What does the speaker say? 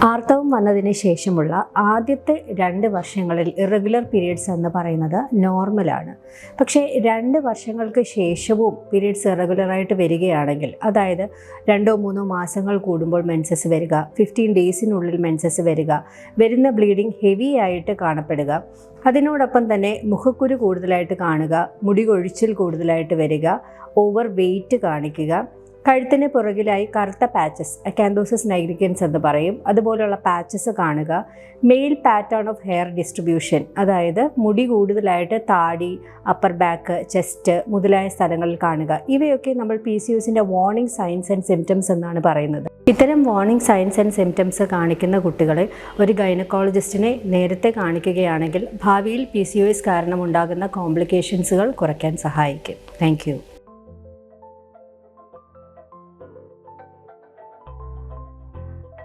ആർത്തവം വന്നതിന് ശേഷമുള്ള ആദ്യത്തെ 2 വർഷങ്ങളിൽ ഇറഗുലർ പീരീഡ്സ് എന്ന് പറയുന്നത് നോർമലാണ്. പക്ഷേ 2 വർഷങ്ങൾക്ക് ശേഷവും പീരീഡ്സ് ഇറഗുലറായിട്ട് വരികയാണെങ്കിൽ, അതായത് 2-3 മാസങ്ങൾ കൂടുമ്പോൾ മെൻസസ് വരിക, 15 ഡേയ്സിനുള്ളിൽ മെൻസസ് വരിക, വരുന്ന ബ്ലീഡിങ് ഹെവി ആയിട്ട് കാണപ്പെടുക, അതിനോടൊപ്പം തന്നെ മുഖക്കുരു കൂടുതലായിട്ട് കാണുക, മുടി കൊഴിച്ചിൽ കൂടുതലായിട്ട് വരിക, ഓവർ വെയ്റ്റ് കാണിക്കുക, കഴുത്തിന് പുറകിലായി കറുത്ത പാച്ചസ്, അക്കാന്തോസിസ് നൈഗ്രിക്കൻസ് എന്ന് പറയും, അതുപോലുള്ള പാച്ചസ് കാണുക, male pattern of hair distribution, അതായത് മുടി കൂടുതലായിട്ട് താടി, അപ്പർ ബാക്ക്, ചെസ്റ്റ് മുതലായ സ്ഥലങ്ങളിൽ കാണുക. ഇവയൊക്കെ നമ്മൾ PCOSന്റെ വാർണിംഗ് സൈൻസ് ആൻഡ് സിംറ്റംസ് എന്നാണ് പറയുന്നത്. ഇത്തരം വാർണിംഗ് സൈൻസ് ആൻഡ് സിംറ്റംസ് കാണിക്കുന്ന കുട്ടികളെ ഒരു ഗൈനക്കോളജിസ്റ്റിനെ നേരത്തെ കാണിക്കുകയാണെങ്കിൽ ഭാവിയിൽ PCOS കാരണം ഉണ്ടാകുന്ന കോംപ്ലിക്കേഷൻസുകൾ കുറയ്ക്കാൻ സഹായിക്കും. താങ്ക്